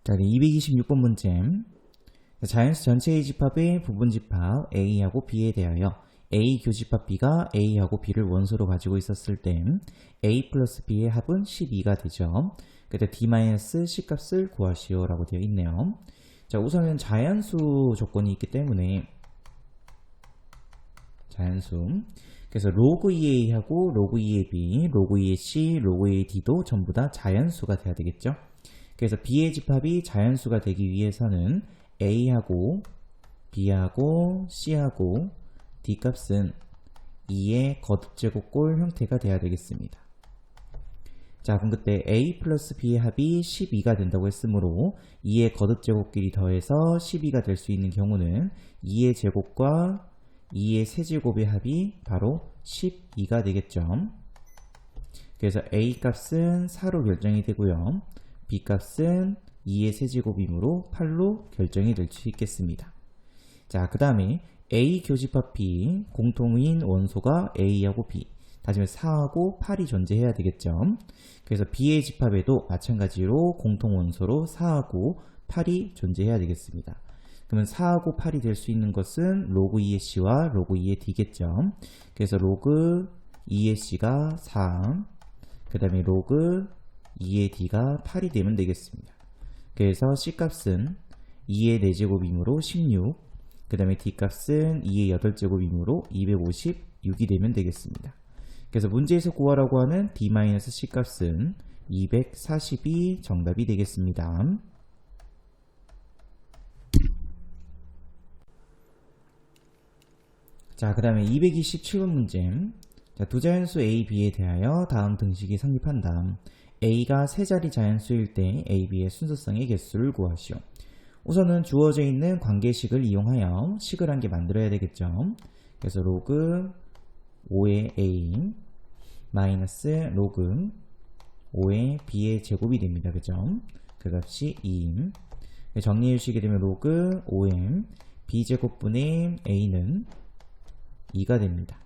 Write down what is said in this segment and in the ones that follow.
자, 226번 문제. 자연수 전체의 집합의 부분집합 A하고 B에 대하여 A 교집합 B가 A하고 B를 원소로 가지고 있었을 때 A 플러스 B의 합은 12가 되죠. 그때 D-C 값을 구하시오 라고 되어 있네요. 자, 우선은 자연수 조건이 있기 때문에 자연수, 그래서 로그 2A하고 로그 2의 B, 로그 2의 C, 로그 2의 D도 전부 다 자연수가 돼야 되겠죠. 그래서 B의 집합이 자연수가 되기 위해서는 A하고 B하고 C하고 D 값은 2의 거듭제곱골 형태가 돼야 되겠습니다. 자, 그럼 그때 A 플러스 B의 합이 12가 된다고 했으므로 2의 거듭제곱끼리 더해서 12가 될 수 있는 경우는 2의 제곱과 2의 세제곱의 합이 바로 12가 되겠죠. 그래서 A 값은 4로 결정이 되고요. B 값은 2의 세제곱이므로 8로 결정이 될 수 있겠습니다. 자, 그 다음에 A 교집합 B 공통인 원소가 A하고 B, 다시 말해 4하고 8이 존재해야 되겠죠. 그래서 B의 집합에도 마찬가지로 공통 원소로 4하고 8이 존재해야 되겠습니다. 그러면 4하고 8이 될 수 있는 것은 로그 2의 C와 로그 2의 D겠죠. 그래서 로그 2의 C가 4, 그 다음에 로그 2의 D가 8이 되면 되겠습니다. 그래서 C 값은 2의 4제곱이므로 16, 그 다음에 D 값은 2의 8제곱이므로 256이 되면 되겠습니다. 그래서 문제에서 구하라고 하는 D-C 값은 240이 정답이 되겠습니다. 자, 그 다음에 227번 문제. 자, 두 자연수 A, B에 대하여 다음 등식이 성립한다. A가 세 자리 자연수일 때 A, B의 순서성의 개수를 구하시오. 우선은 주어져 있는 관계식을 이용하여 식을 한 개 만들어야 되겠죠. 그래서 로그 5의 A 마이너스 로그 5의 B의 제곱이 됩니다. 그죠? 그 값이 2. 정리해 주시게 되면 로그 5의 B제곱분의 A는 2가 됩니다.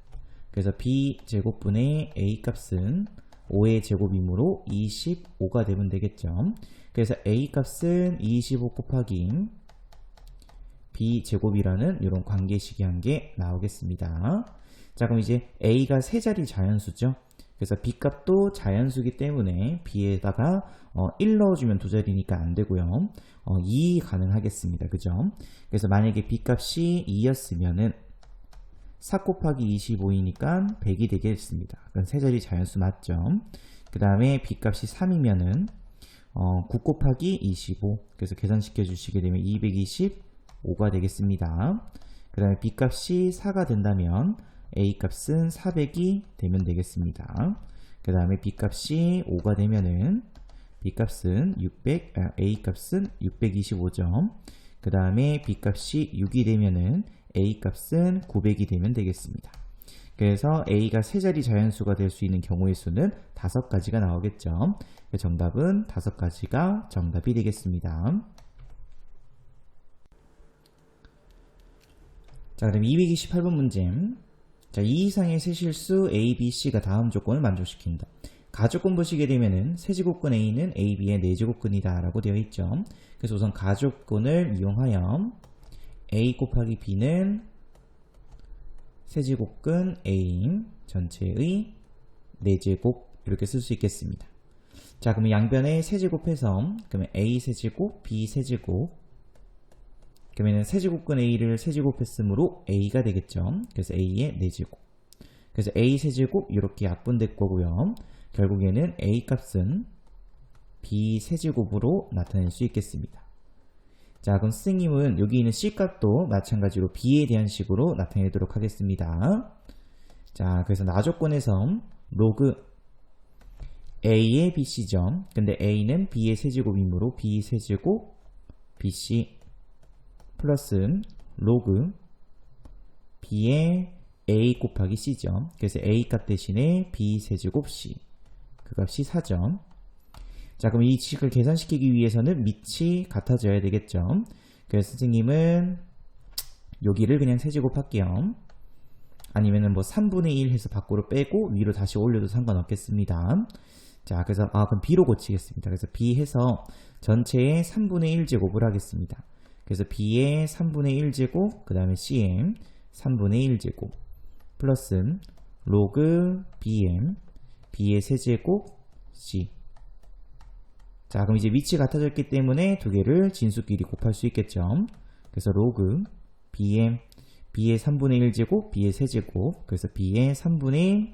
그래서 B제곱분의 A 값은 5의 제곱이므로 25가 되면 되겠죠. 그래서 A 값은 25 곱하기 B제곱이라는 이런 관계식이 한 개 나오겠습니다. 자, 그럼 이제 A가 세 자리 자연수죠. 그래서 B 값도 자연수기 때문에 B에다가 1 넣어주면 두 자리니까 안 되고요. 2 가능하겠습니다. 그죠? 그래서 만약에 B 값이 2였으면은 4 곱하기 25이니까 100이 되겠습니다. 그럼 세 자리 자연수 맞죠? 그 다음에 B 값이 3이면은 9 곱하기 25, 그래서 계산시켜 주시게 되면 225가 되겠습니다. 그 다음에 B 값이 4가 된다면 A 값은 400이 되면 되겠습니다. 그 다음에 B 값이 5가 되면은 B 값은 A 값은 625점. 그 다음에 B 값이 6이 되면은 A 값은 900이 되면 되겠습니다. 그래서 A가 세 자리 자연수가 될 수 있는 경우의 수는 5가지가 나오겠죠. 정답은 5가지가 정답이 되겠습니다. 자, 그럼 228번 문제. 자, 2 이상의 세 실수 A, B, C가 다음 조건을 만족시킨다. 가족근 보시게 되면은 세제곱근 A는 A, B의 4제곱근이다 라고 되어 있죠. 그래서 우선 가족근을 이용하여 A 곱하기 B는 세제곱근 A 전체의 4제곱 이렇게 쓸 수 있겠습니다. 자, 그러면 양변에 세제곱해서 그러면 A 세제곱, B 세제곱, 그러면 세제곱근 A를 세제곱했으므로 A가 되겠죠. 그래서 A의 4제곱. 그래서 A 세제곱 이렇게 약분될 거고요. 결국에는 A 값은 B 세제곱으로 나타낼 수 있겠습니다. 자, 그럼 선생님은 여기 있는 C 값도 마찬가지로 B에 대한 식으로 나타내도록 하겠습니다. 자, 그래서 나조건에서 로그 A의 BC죠. 근데 A는 B의 세제곱이므로 B 세제곱 BC 플러스 로그 B의 A 곱하기 C죠. 그래서 A 값 대신에 B 세제곱 C, 그 값이 4점. 자, 그럼 이 식을 계산시키기 위해서는 밑이 같아져야 되겠죠. 그래서 선생님은 여기를 그냥 세제곱 할게요. 아니면은 뭐 3분의 1 해서 밖으로 빼고 위로 다시 올려도 상관없겠습니다. 자, 그래서 그럼 b로 고치겠습니다. 그래서 b 해서 전체의 3분의 1제곱을 하겠습니다. 그래서 b의 3분의 1제곱, 그 다음에 cm 3분의 1제곱 플러스 로그 bm b의 세제곱 c. 자, 그럼 이제 위치 같아졌기 때문에 두 개를 진수끼리 곱할 수 있겠죠. 그래서 로그 b의 3분의 1제곱, b의 세제곱, 그래서 b의 3분의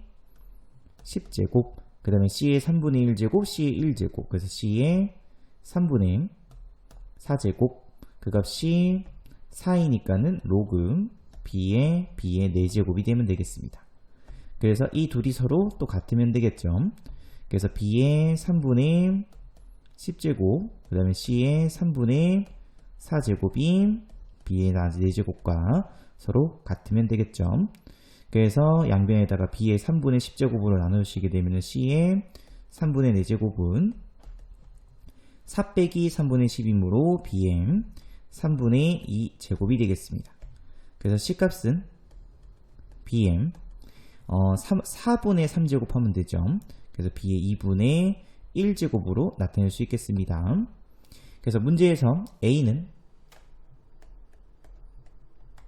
10제곱, 그 다음에 c의 3분의 1제곱, c의 1제곱, 그래서 c의 3분의 4제곱, 그 값이 4이니까는 로그 b의 4제곱이 되면 되겠습니다. 그래서 이 둘이 서로 또 같으면 되겠죠. 그래서 b의 3분의 10제곱, 그 다음에 c의 3분의 4제곱이 b의 4제곱과 서로 같으면 되겠죠. 그래서 양변에다가 b의 3분의 10제곱으로 나누시게 되면 c의 3분의 4제곱은 4 빼기 3분의 10이므로 b의 3분의 2제곱이 되겠습니다. 그래서 c값은 b의 4분의 3제곱 하면 되죠. 그래서 b의 2분의 1제곱으로 나타낼 수 있겠습니다. 그래서 문제에서 a는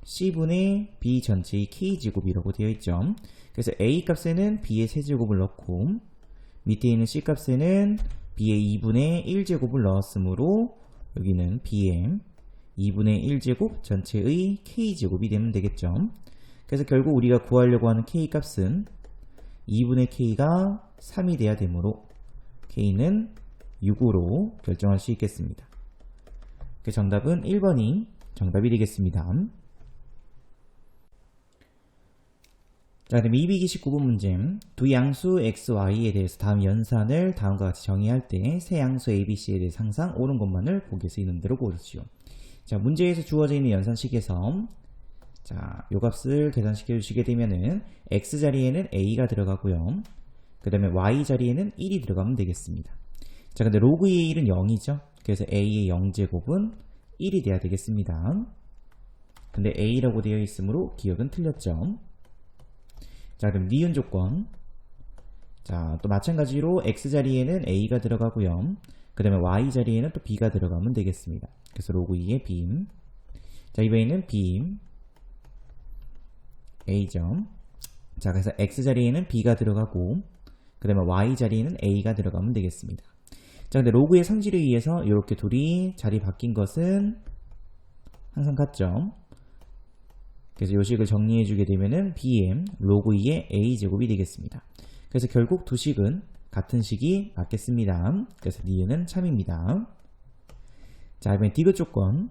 c분의 b 전체의 k제곱이라고 되어 있죠. 그래서 a 값에는 b의 세제곱을 넣고 밑에 있는 c 값에는 b의 2분의 1제곱을 넣었으므로 여기는 b의 2분의 1제곱 전체의 k제곱이 되면 되겠죠. 그래서 결국 우리가 구하려고 하는 k 값은 2분의 k가 3이 돼야 되므로 k는 6으로 결정할 수 있겠습니다. 그 정답은 1번이 정답이 되겠습니다. 자, 그럼 229번 문제. 두 양수 x, y에 대해서 다음 연산을 다음과 같이 정의할 때 세 양수 a, b, c에 대해서 항상 옳은 것만을 보기에서 있는 대로 고르시오. 자, 문제에서 주어져 있는 연산식에서 자, 요 값을 계산시켜 주시게 되면은 x 자리에는 a가 들어가고요. 그 다음에 y 자리에는 1이 들어가면 되겠습니다. 자, 근데 로그 2의 1은 0이죠. 그래서 a의 0제곱은 1이 돼야 되겠습니다. 근데 a라고 되어 있으므로 기억은 틀렸죠. 자, 그럼 니은 조건. 자, 또 마찬가지로 x 자리에는 a가 들어가고요. 그 다음에 y 자리에는 또 b가 들어가면 되겠습니다. 그래서 로그 2의 b. 자, 이번에는 b a죠. 자, 그래서 x 자리에는 b가 들어가고 그 다음에 y 자리에는 a가 들어가면 되겠습니다. 자, 근데 로그의 성질에 의해서 이렇게 둘이 자리 바뀐 것은 항상 같죠. 그래서 이 식을 정리해 주게 되면은 bm 로그 2의 a제곱이 되겠습니다. 그래서 결국 두 식은 같은 식이 맞겠습니다. 그래서 니은은 참입니다. 자, 이번엔 디귿 조건.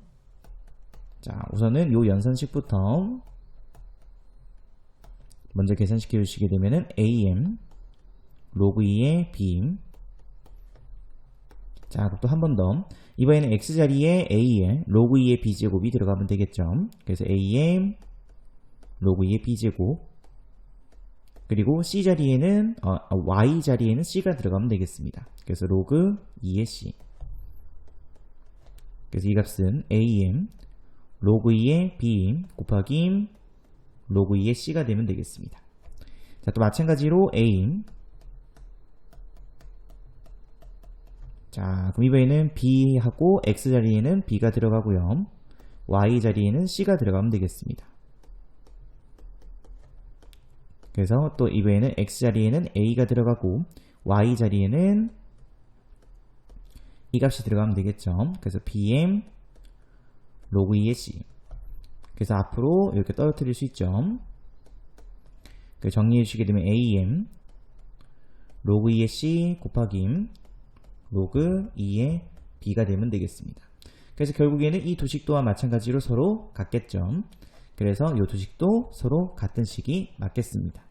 자, 우선은 요 연산식부터 먼저 계산시켜 주시게 되면은 am 로그 2의 b. 자, 또 한 번 더. 이번에는 x 자리에 a에 로그 2의 b제곱이 들어가면 되겠죠. 그래서 am 로그 2의 b제곱. 그리고 c 자리에는 y 자리에는 c가 들어가면 되겠습니다. 그래서 로그 2의 c. 그래서 이 값은 am 로그 2의 b 곱하기 로그 2의 c가 되면 되겠습니다. 자, 또 마찬가지로 a. 자, 그럼 이번에는 b하고 x 자리에는 b가 들어가고요. y 자리에는 c가 들어가면 되겠습니다. 그래서 또 이번에는 x 자리에는 a가 들어가고 y 자리에는 이 값이 들어가면 되겠죠. 그래서 bm 로그 2의 c. 그래서 앞으로 이렇게 떨어뜨릴 수 있죠. 정리해 주시게 되면 am 로그 2의 c 곱하기 로그 2의 b가 되면 되겠습니다. 그래서 결국에는 이 두 식 또한 마찬가지로 서로 같겠죠. 그래서 이 두 식도 서로 같은 식이 맞겠습니다.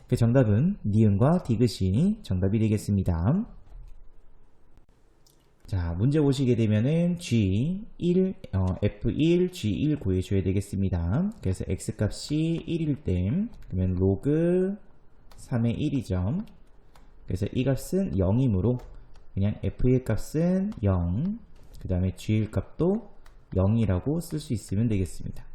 그 정답은 니은과 디귿이 정답이 되겠습니다. 자, 문제 보시게 되면은 G1, F1, G1 구해줘야 되겠습니다. 그래서 X값이 1일 때, 그러면 로그 3의 1이죠. 그래서 이 값은 0이므로 그냥 F1 값은 0, 그 다음에 G1 값도 0이라고 쓸 수 있으면 되겠습니다.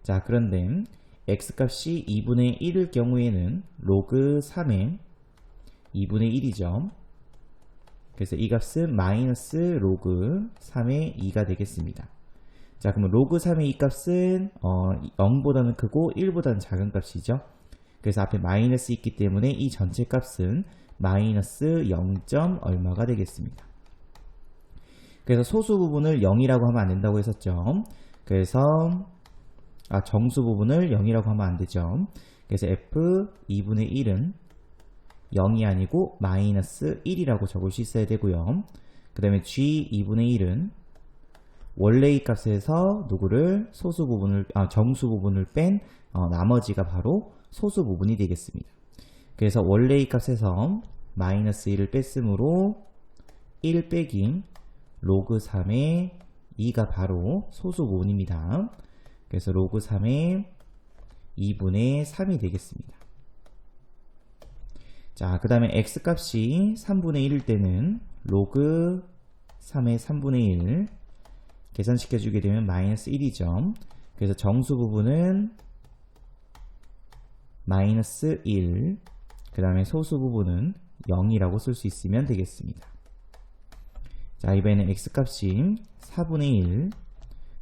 자, 그런데 X값이 2분의 1일 경우에는 로그 3의 2분의 1이죠. 그래서 이 값은 마이너스 로그 3의 2가 되겠습니다. 자, 그러면 로그 3의 이 값은 0보다는 크고 1보다는 작은 값이죠. 그래서 앞에 마이너스 있기 때문에 이 전체 값은 마이너스 0. 얼마가 되겠습니다. 그래서 소수 부분을 0이라고 하면 안 된다고 했었죠. 그래서 정수 부분을 0이라고 하면 안 되죠. 그래서 f 2분의 1은 0이 아니고 마이너스 1이라고 적을 수 있어야 되고요. 그 다음에 g 2분의 1은 원래의 값에서 누구를 정수 부분을 뺀 나머지가 바로 소수 부분이 되겠습니다. 그래서 원래의 값에서 마이너스 1을 뺐으므로 1 빼기 로그 3의 2가 바로 소수 부분입니다. 그래서 로그 3의 2분의 3이 되겠습니다. 자, 그 다음에 x값이 3분의 1일 때는 로그 3의 3분의 1 계산시켜주게 되면 마이너스 1이죠. 그래서 정수 부분은 마이너스 1, 그 다음에 소수 부분은 0이라고 쓸 수 있으면 되겠습니다. 자, 이번에는 x값이 4분의 1,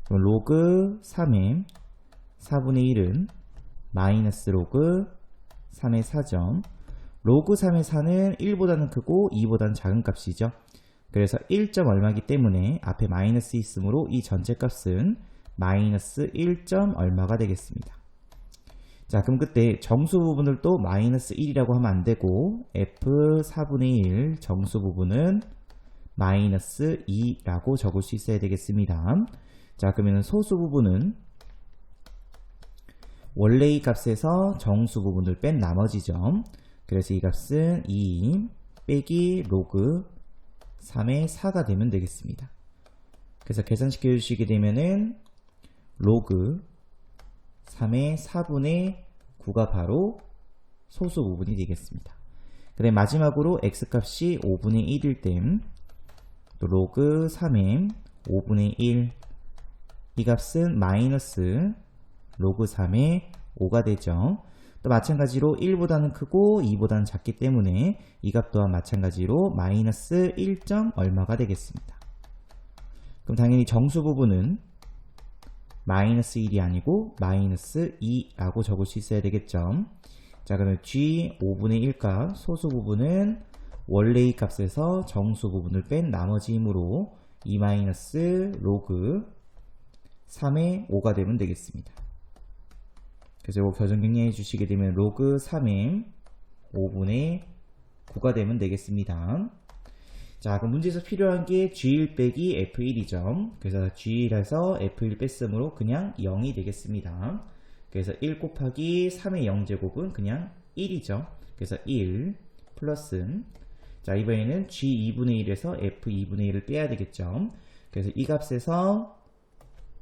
그럼 로그 3의 4분의 1은 마이너스 로그 3의 4점. 로그 3의 4는 1보다는 크고 2보다는 작은 값이죠. 그래서 1점 얼마이기 때문에 앞에 마이너스 있으므로 이 전체 값은 마이너스 1점 얼마가 되겠습니다. 자, 그럼 그때 정수 부분을 또 마이너스 1이라고 하면 안 되고 f 4분의 1 정수 부분은 마이너스 2라고 적을 수 있어야 되겠습니다. 자, 그러면 소수 부분은 원래의 값에서 정수 부분을 뺀 나머지죠. 그래서 이 값은 2 빼기 로그 3의 4가 되면 되겠습니다. 그래서 계산시켜 주시게 되면은 로그 3의 4분의 9가 바로 소수 부분이 되겠습니다. 그 다음에 마지막으로 x값이 5분의 1일 땐 또 로그 3의 5분의 1 이 값은 마이너스 로그 3의 5가 되죠. 또 마찬가지로 1보다는 크고 2보다는 작기 때문에 이 값 또한 마찬가지로 마이너스 1점 얼마가 되겠습니다. 그럼 당연히 정수 부분은 마이너스 1이 아니고 마이너스 2라고 적을 수 있어야 되겠죠. 자, 그러면 g 5분의 1 값 소수 부분은 원래의 값에서 정수 부분을 뺀 나머지이므로 2 마이너스 로그 3의 5가 되면 되겠습니다. 그래서 이거 교정 정리해 주시게 되면 로그 3의 5분의 9가 되면 되겠습니다. 자, 그럼 문제에서 필요한 게 G1 빼기 F1이죠. 그래서 G1에서 F1 뺐으므로 그냥 0이 되겠습니다. 그래서 1 곱하기 3의 0제곱은 그냥 1이죠. 그래서 1 플러스, 자, 이번에는 G2분의 1에서 F2분의 1을 빼야 되겠죠. 그래서 이 값에서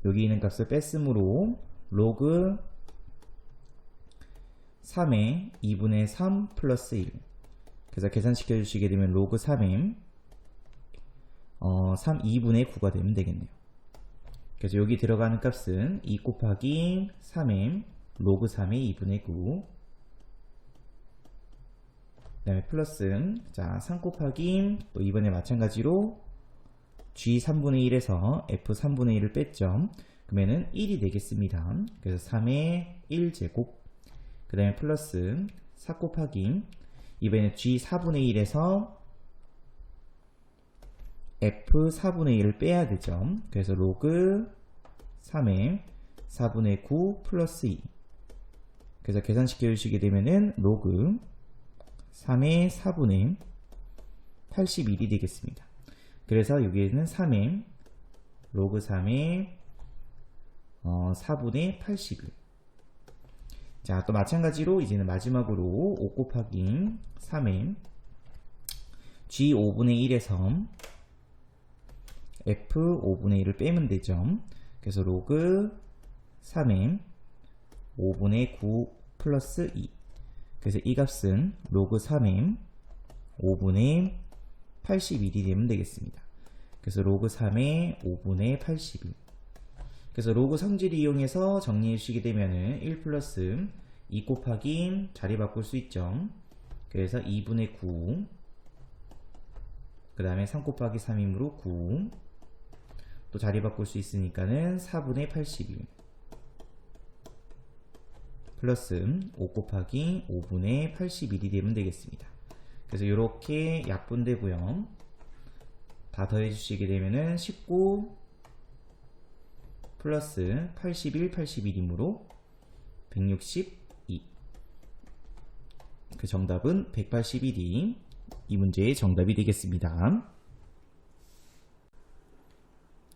여기 있는 값을 뺐으므로 로그 3의 2분의 3 플러스 1. 그래서 계산시켜 주시게 되면 로그 3의 2분의 9가 되면 되겠네요. 그래서 여기 들어가는 값은 2 곱하기 3의 로그 3의 2분의 9. 그 다음에 플러스, 자, 3 곱하기 또 이번에 마찬가지로 G 3분의 1에서 F 3분의 1을 뺐죠. 그러면은 1이 되겠습니다. 그래서 3의 1제곱. 그 다음에 플러스 4 곱하기 이번에는 G 4분의 1에서 F 4분의 1을 빼야 되죠. 그래서 로그 3의 4분의 9 플러스 2. 그래서 계산시켜 주시게 되면은 로그 3의 4분의 81이 되겠습니다. 그래서 여기에는 3의 로그 3의 4분의 81. 자, 또 마찬가지로 이제는 마지막으로 5 곱하기 3의 G 5분의 1에서 F 5분의 1을 빼면 되죠. 그래서 로그 3의 5분의 9 플러스 2. 그래서 이 값은 로그 3의 5분의 81이 되면 되겠습니다. 그래서 로그 3의 5분의 81. 그래서 로그 성질을 이용해서 정리해 주시게 되면은 1 플러스 2 곱하기 자리 바꿀 수 있죠. 그래서 2분의 9 그 다음에 3 곱하기 3이므로 9. 또 자리 바꿀 수 있으니까는 4분의 81 플러스 5 곱하기 5분의 81이 되면 되겠습니다. 그래서 이렇게 약분되고요. 다 더해주시게 되면은 19 플러스 81, 81이므로 162. 그 정답은 181이 이 문제의 정답이 되겠습니다.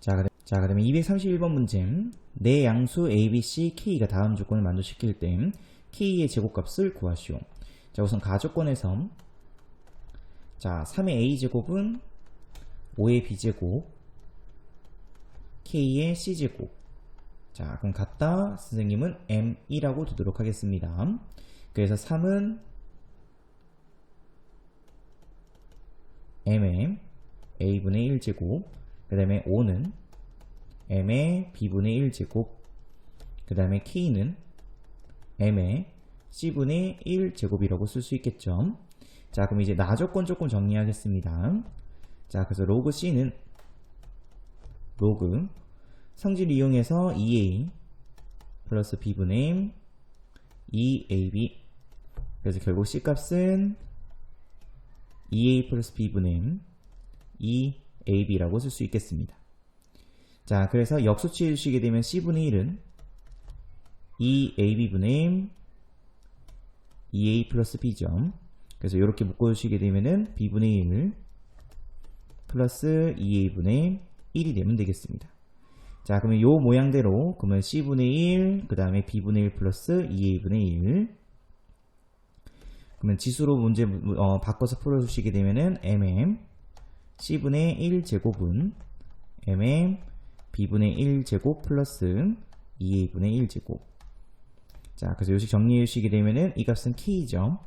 자, 그 다음에 231번 문제. 내 양수 A, B, C, K가 다음 조건을 만족시킬 때 K의 제곱값을 구하시오. 자, 우선 가조건에서 자, 3의 A제곱은 5의 B제곱, K의 C제곱. 자, 그럼 같다 선생님은 M2라고 두도록 하겠습니다. 그래서 3은 M의 A분의 1제곱, 그 다음에 5는 M의 B분의 1제곱, 그 다음에 K는 M의 C분의 1제곱이라고 쓸 수 있겠죠. 자, 그럼 이제 나조건 조금 정리하겠습니다. 자, 그래서 로그 C는 로그 성질 이용해서 2A 플러스 B분의 2AB. 그래서 결국 C값은 2A 플러스 B분의 2AB라고 쓸 수 있겠습니다. 자, 그래서 역수치해 주시게 되면 C분의 1은 2AB분의 2A 플러스 B죠. 그래서 이렇게 묶어주시게 되면은 B분의 1 플러스 2A분의 1이 되면 되겠습니다. 자, 그러면 요 모양대로 그러면 C분의 1, 그 다음에 B분의 1 플러스 2A분의 1. 그러면 지수로 문제 바꿔서 풀어주시게 되면은 MM C분의 1제곱은 MM B분의 1제곱 플러스 2A분의 1제곱. 자, 그래서 요식 정리해 주시게 되면은 이 값은 K죠.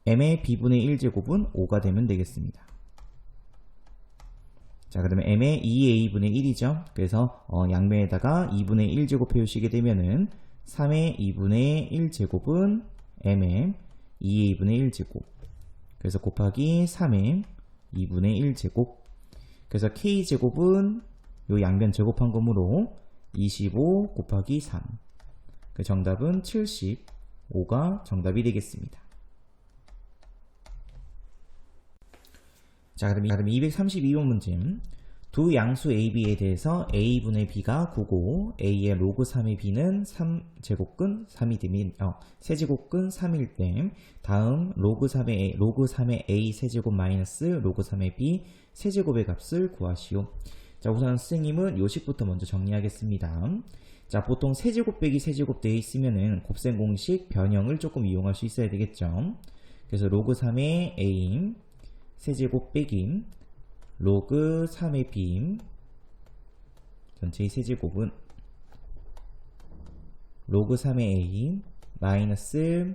M의 B분의 1제곱은 5가 되면 되겠습니다. 자, 그 다음에 M의 2A분의 1이죠. 그래서 양면에다가 2분의 1제곱 해주시게 되면은 3의 2분의 1제곱은 M의 2A분의 1제곱. 그래서 곱하기 3의 2분의 1제곱. 그래서 K제곱은 요 양변 제곱한 거므로 25 곱하기 3. 그 정답은 75가 정답이 되겠습니다. 자, 그럼 232번 문제. 두 양수 AB에 대해서 A분의 B가 9고 A의 로그 3의 B는 3제곱근 3이 되면 세제곱근 3일 때 다음 로그 3의 A 세제곱 마이너스 로그 3의 B 세제곱의 값을 구하시오. 자, 우선 선생님은 요식부터 먼저 정리하겠습니다. 자, 보통 세제곱 빼기 세제곱 되어 있으면은 곱셈 공식 변형을 조금 이용할 수 있어야 되겠죠. 그래서 로그 3의 A 세제곱 빼기 로그 3의 B 전체의 세제곱은 로그 3의 A 마이너스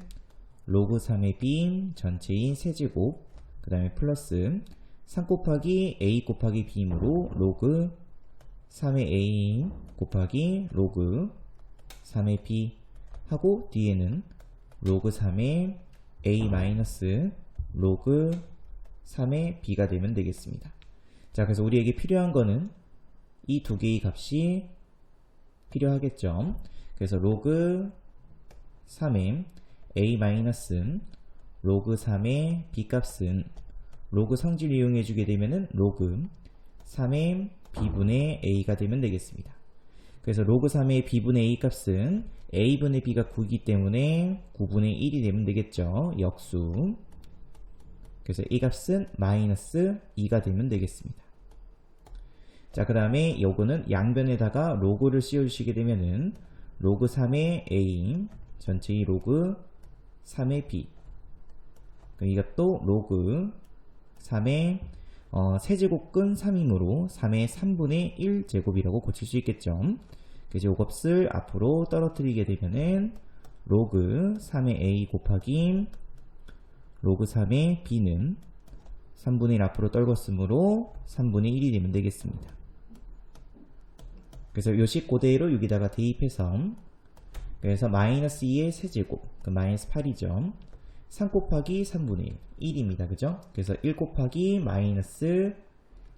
로그 3의 B 전체의 세제곱, 그 다음에 플러스 3 곱하기 A 곱하기 B이므로 로그 3의 A 곱하기 로그 3의 B 하고 뒤에는 로그 3의 A 마이너스 로그 3의 B가 되면 되겠습니다. 자, 그래서 우리에게 필요한 거는 이 두 개의 값이 필요하겠죠. 그래서 로그 3의 A 마이너스 로그 3의 B 값은 로그 성질 이용해 주게 되면은 로그 3의 B분의 A가 되면 되겠습니다. 그래서 로그 3의 B분의 A 값은 A분의 B가 9이기 때문에 9분의 1이 되면 되겠죠. 역수. 그래서 이 값은 마이너스 2가 되면 되겠습니다. 자, 그 다음에 요거는 양변에다가 로그를 씌워주시게 되면은 로그 3의 A 전체의 로그 3의 B, 이것도 로그 3의 세제곱근 3이므로 3의 3분의 1제곱이라고 고칠 수 있겠죠. 그래서 이 값을 앞으로 떨어뜨리게 되면은 로그 3의 A 곱하기 로그 3의 B는 3분의 1 앞으로 떨궜으므로 3분의 1이 되면 되겠습니다. 그래서 요식 그대로 여기다가 대입해서 그래서 마이너스 2의 세제곱, 그 마이너스 8이죠. 3 곱하기 3분의 1, 1입니다. 그죠? 그래서 1 곱하기 마이너스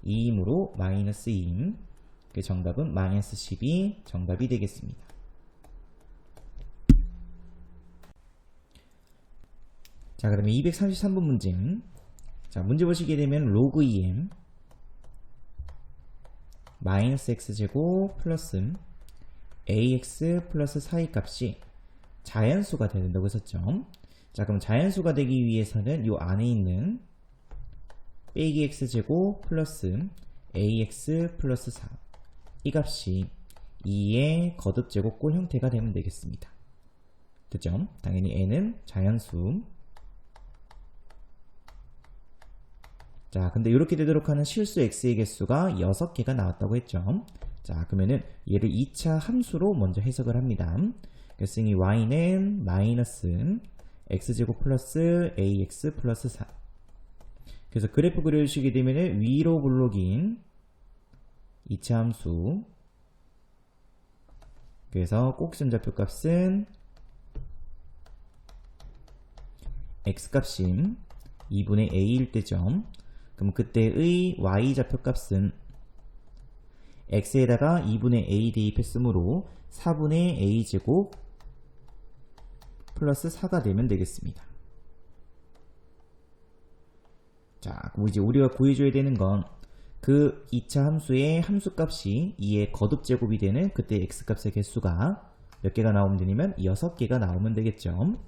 2이므로 마이너스 2임. 그 정답은 마이너스 12 정답이 되겠습니다. 자, 그러면 233번 문제. 자, 문제 보시게 되면 로그 2m 마이너스 x제곱 플러스 ax 플러스 4의 값이 자연수가 된다고 했었죠. 자, 그럼 자연수가 되기 위해서는 이 안에 있는 빼기 x제곱 플러스 ax 플러스 4 이 값이 2의 거듭제곱꼴 형태가 되면 되겠습니다. 됐죠? 당연히 n은 자연수. 자, 근데 이렇게 되도록 하는 실수 x의 개수가 6개가 나왔다고 했죠. 자, 그러면은 얘를 2차 함수로 먼저 해석을 합니다. 그래서 이 y는 마이너스 x제곱 플러스 ax 플러스 4. 그래서 그래프 그려주시게 되면은 위로 블록인 2차 함수. 그래서 꼭지점 좌표값은 x값이 2분의 a일 때죠. 그럼 그때의 y 좌표값은 x에다가 2분의 a 대입했으므로 4분의 a제곱 플러스 4가 되면 되겠습니다. 자, 그럼 이제 우리가 구해줘야 되는 건 그 2차 함수의 함수값이 2의 거듭제곱이 되는 그때 x값의 개수가 몇 개가 나오면 되냐면 6개가 나오면 되겠죠.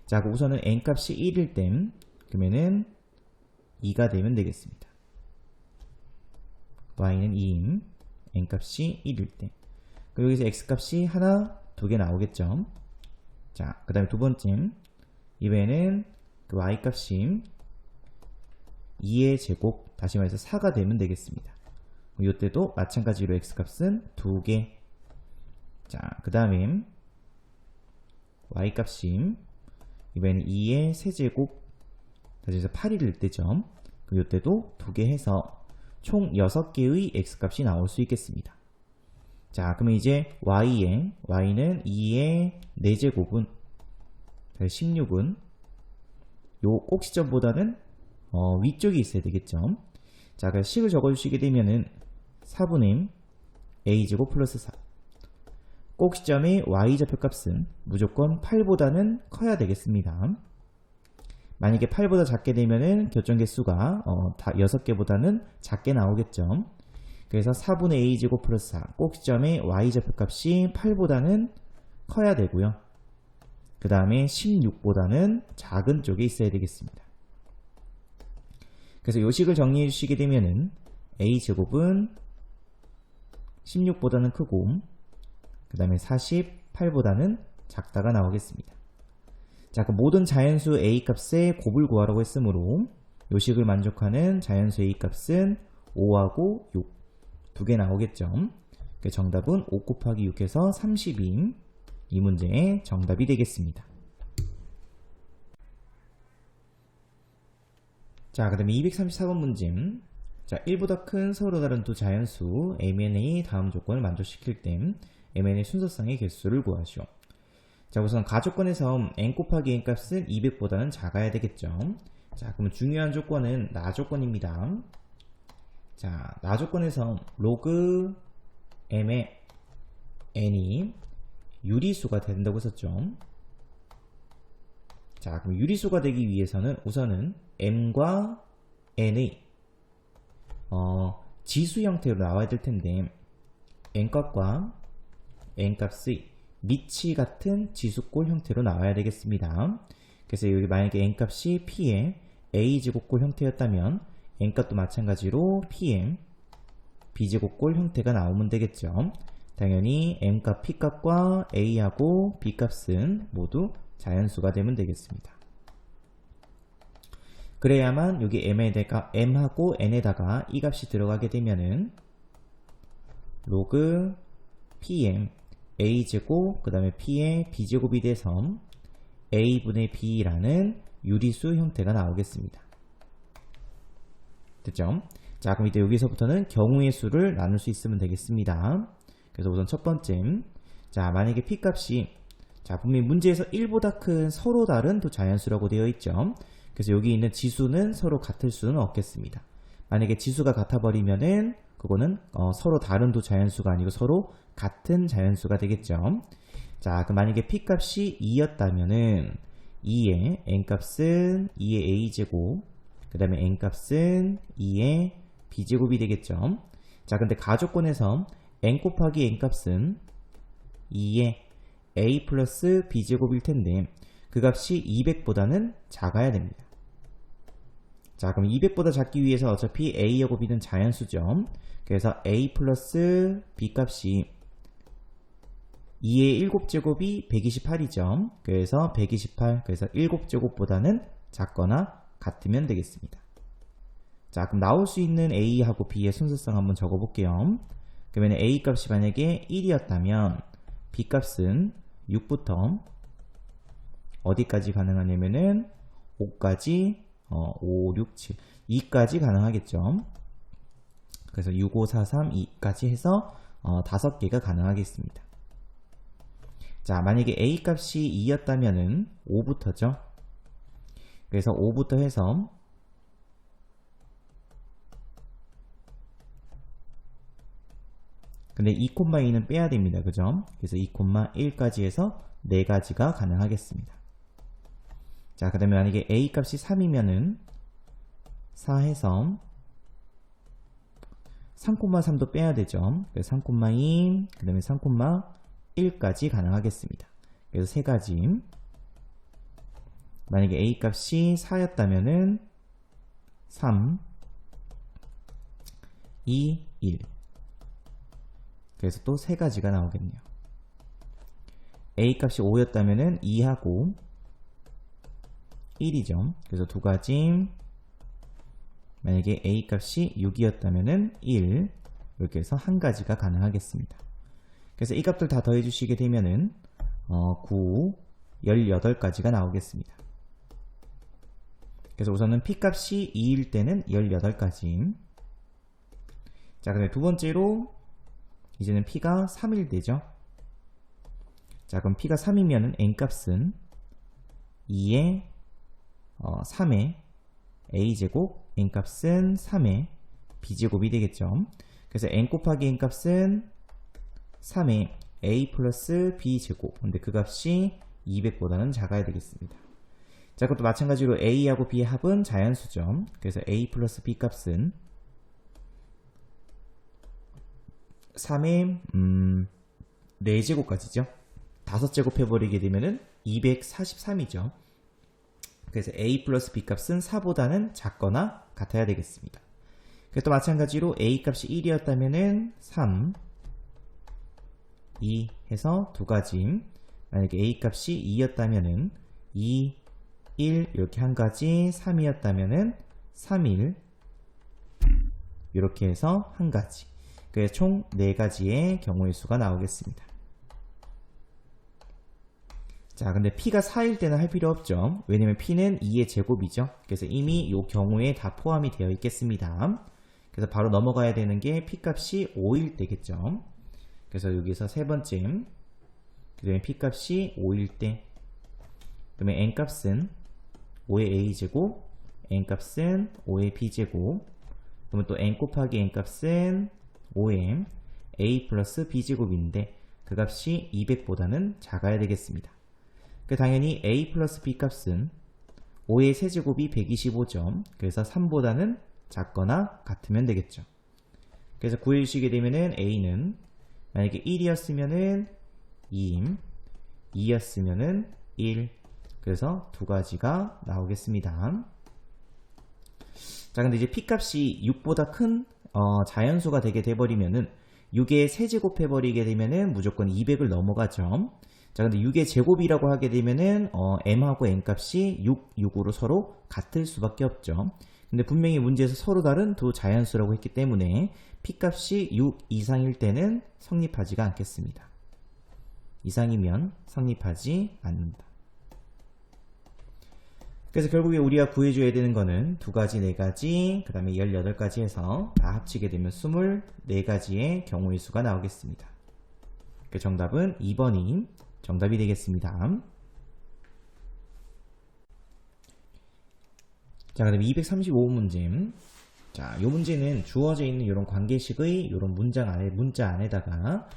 자, 우선은 n값이 1일 땐 그러면은 2가 되면 되겠습니다. y는 2임, n값이 1일 때. 그리고 여기서 x값이 하나, 2개 나오겠죠. 자, 그 다음에 두 번째, 이번에는 그 y값이 2의 제곱, 다시 말해서 4가 되면 되겠습니다. 이때도 마찬가지로 x값은 2개. 자, 그 다음에 y값이 이번에는 2의 세제곱, 다시 해서 8일 때죠. 이때도 2개 해서 총 6개의 x값이 나올 수 있겠습니다. 자, 그러면 이제 y는 2의 4제곱은 16은 요 꼭지점보다는 위쪽에 있어야 되겠죠. 자, 그래서 식을 적어주시게 되면은 4분의 a제곱 플러스 4. 꼭지점의 y좌표값은 무조건 8보다는 커야 되겠습니다. 만약에 8보다 작게 되면은 결정개수가 6개보다는 작게 나오겠죠. 그래서 4분의 a제곱 플러스 4 꼭지점의 y좌표값이 8보다는 커야 되고요. 그 다음에 16보다는 작은 쪽에 있어야 되겠습니다. 그래서 요 식을 정리해 주시게 되면은 a제곱은 16보다는 크고 그 다음에 48보다는 작다가 나오겠습니다. 자, 그 모든 자연수 a값의 곱을 구하라고 했으므로 요 식을 만족하는 자연수 a값은 5하고 6 두 개 나오겠죠. 정답은 5 곱하기 6해서 32인 이 문제의 정답이 되겠습니다. 자, 그 다음에 234번 문제. 자, 1보다 큰 서로 다른 두 자연수 mn의 다음 조건을 만족시킬 땐 mn의 순서상의 개수를 구하시오. 자, 우선 가조건에서 n 곱하기 n 값은 200보다는 작아야 되겠죠. 자, 그러면 중요한 조건은 나 조건입니다. 자, 나 조건에서 로그 m의 n이 유리수가 된다고 했었죠. 자, 그럼 유리수가 되기 위해서는 우선은 m과 n의 지수 형태로 나와야 될 텐데 n값과 n값의 밑이 같은 지수꼴 형태로 나와야 되겠습니다. 그래서 여기 만약에 n값이 p의 a제곱꼴 형태였다면 n값도 마찬가지로 p의 b제곱꼴 형태가 나오면 되겠죠. 당연히 n값 p값과 a하고 b값은 모두 자연수가 되면 되겠습니다. 그래야만 여기 m하고 n에다가 이 값이 들어가게 되면은 로그 pm a제곱 그 다음에 p의 b제곱이 돼서 a분의 b라는 유리수 형태가 나오겠습니다. 됐죠? 자, 그럼 이때 여기서부터는 경우의 수를 나눌 수 있으면 되겠습니다. 그래서 우선 첫 번째, 자, 만약에 p값이 자, 분명히 문제에서 1보다 큰 서로 다른 두 자연수라고 되어 있죠. 그래서 여기 있는 지수는 서로 같을 수는 없겠습니다. 만약에 지수가 같아버리면은 그거는 서로 다른 두 자연수가 아니고 서로 같은 자연수가 되겠죠. 자, 그럼 만약에 P값이 2였다면은 2의 N값은 2의 A제곱, 그 다음에 N값은 2의 B제곱이 되겠죠. 자, 근데 가조건에서 N 곱하기 N값은 2의 A 플러스 B제곱일 텐데 그 값이 200보다는 작아야 됩니다. 자, 그럼 200보다 작기 위해서 어차피 A하고 B는 자연수죠. 그래서 A 플러스 B 값이 2의 7제곱이 128이죠. 그래서 128, 그래서 7제곱보다는 작거나 같으면 되겠습니다. 자, 그럼 나올 수 있는 A하고 B의 순서성 한번 적어볼게요. 그러면 A 값이 만약에 1이었다면 B 값은 6부터 어디까지 가능하냐면은 5까지 5, 6, 7, 2까지 가능하겠죠. 그래서 6, 5, 4, 3, 2까지 해서 5개가 가능하겠습니다. 자, 만약에 A 값이 2였다면은 5부터죠. 그래서 5부터 해서 근데 2,2는 빼야 됩니다. 그죠? 그래서 2,1까지 해서 4가지가 가능하겠습니다. 자, 그 다음에 만약에 A 값이 3이면은 4 해서 3,3도 빼야 되죠. 그래서 3,2, 그 다음에 3,1까지 가능하겠습니다. 그래서 3가지. 만약에 A 값이 4였다면은 3, 2, 1. 그래서 또 3가지가 나오겠네요. A 값이 5였다면은 2하고 1이죠. 그래서 2가지. 만약에 A 값이 6이었다면은 1. 이렇게 해서 1가지가 가능하겠습니다. 그래서 이 값들 다 더해주시게 되면은 9, 18가지가 나오겠습니다. 그래서 우선은 P 값이 2일 때는 18가지. 자, 그다음에 두 번째로 이제는 P가 3일 되죠. 자, 그럼 P가 3이면은 N 값은 2의 3의 A제곱, N 값은 3의 B제곱이 되겠죠. 그래서 N 곱하기 N 값은 3의 A 플러스 B제곱. 근데 그 값이 200보다는 작아야 되겠습니다. 자, 그것도 마찬가지로 A하고 B의 합은 자연수죠. 그래서 A 플러스 B 값은 3의 4제곱까지죠. 5제곱 해버리게 되면은 243이죠. 그래서 A 플러스 B 값은 4보다는 작거나 같아야 되겠습니다. 또 마찬가지로 A 값이 1이었다면은 3, 2 해서 2가지. 만약에 A 값이 2였다면은 2, 1 이렇게 1가지, 3이었다면은 3, 1 이렇게 해서 1가지. 그래서 총 4가지의 경우의 수가 나오겠습니다. 자, 근데 P가 4일 때는 할 필요 없죠. 왜냐면 P는 2의 제곱이죠. 그래서 이미 이 경우에 다 포함이 되어 있겠습니다. 그래서 바로 넘어가야 되는 게 P 값이 5일 때겠죠. 그래서 여기서 세 번째, 그 다음에 P 값이 5일 때, 그 다음에 N 값은 5의 A제곱, N 값은 5의 B제곱, 그러면 또 N 곱하기 N 값은 5의 A 플러스 B제곱인데 그 값이 200보다는 작아야 되겠습니다. 당연히 A 플러스 B 값은 5의 세제곱이 125죠. 그래서 3보다는 작거나 같으면 되겠죠. 그래서 구해주시게 되면은 A는 만약에 1이었으면은 2, 2였으면은 1. 그래서 2가지가 나오겠습니다. 자, 근데 이제 P 값이 6보다 큰 자연수가 되게 돼버리면은 6의 세제곱 해버리게 되면은 무조건 200을 넘어가죠. 자, 근데 6의 제곱이라고 하게 되면은 m하고 n 값이 6, 6으로 서로 같을 수밖에 없죠. 근데 분명히 문제에서 서로 다른 두 자연수라고 했기 때문에 P 값이 6 이상일 때는 성립하지가 않겠습니다. 이상이면 성립하지 않는다. 그래서 결국에 우리가 구해줘야 되는 거는 2가지, 4가지, 그 다음에 18가지 해서 다 합치게 되면 24가지의 경우의 수가 나오겠습니다. 그 정답은 2번이 정답이 되겠습니다. 자, 그 다음에 235문제. 자, 이 문제는 주어져 있는 이런 관계식의 이런 문자 안에다가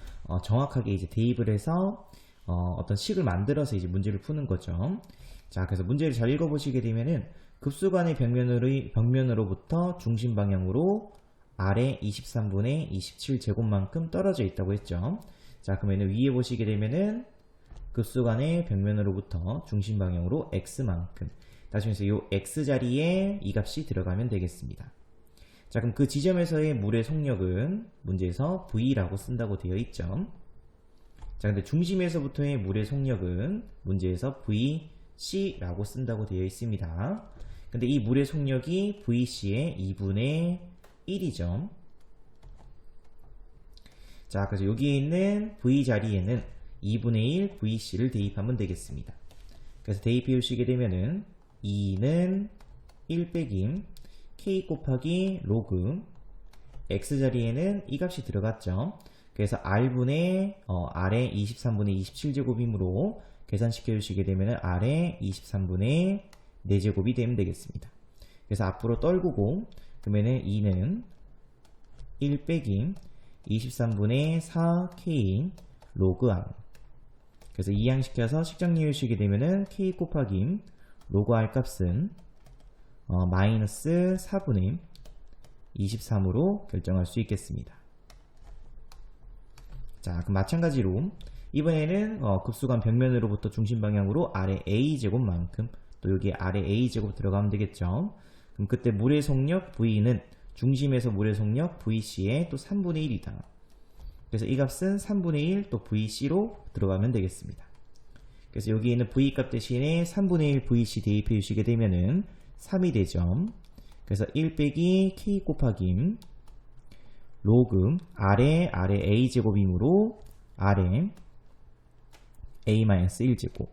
정확하게 이제 대입을 해서 어떤 식을 만들어서 이제 문제를 푸는 거죠. 자, 그래서 문제를 잘 읽어보시게 되면은 급수관의 벽면으로부터 중심 방향으로 아래 23분의 27제곱만큼 떨어져 있다고 했죠. 자, 그러면 위에 보시게 되면은 급수관의 벽면으로부터 중심 방향으로 x만큼. 다시 말해서 이 x 자리에 이 값이 들어가면 되겠습니다. 자, 그럼 그 지점에서의 물의 속력은 문제에서 V라고 쓴다고 되어 있죠. 자, 근데 중심에서부터의 물의 속력은 문제에서 VC라고 쓴다고 되어 있습니다. 근데 이 물의 속력이 VC의 2분의 1이죠. 자, 그래서 여기에 있는 V 자리에는 2분의 1 VC를 대입하면 되겠습니다. 그래서 대입해 주시게 되면은 2는 1 빼기 K 곱하기 로그 X 자리에는 이 값이 들어갔죠. 그래서 R분의 R의 23분의 27제곱이므로 계산시켜 주시게 되면 R의 23분의 4제곱이 되면 되겠습니다. 그래서 앞으로 떨구고 그러면은 2는 1 빼기 23분의 4K 로그 R. 그래서 이항시켜서 식정리해 주시게 되면은 K 곱하기 로그 R 값은 마이너스 4분의 23으로 결정할 수 있겠습니다. 자, 그럼 마찬가지로 이번에는 급수관 벽면으로부터 중심 방향으로 아래 a제곱만큼 또 여기 아래 a제곱 들어가면 되겠죠. 그럼 그때 물의 속력 V는 중심에서 물의 속력 VC의 또 3분의 1이다. 그래서 이 값은 3분의 1 또 VC로 들어가면 되겠습니다. 그래서 여기 있는 V 값 대신에 3분의 1 VC 대입해 주시게 되면은 3이 되죠. 그래서 1 빼기 K 곱하기 로그 아래 A제곱이므로 아래 A-1제곱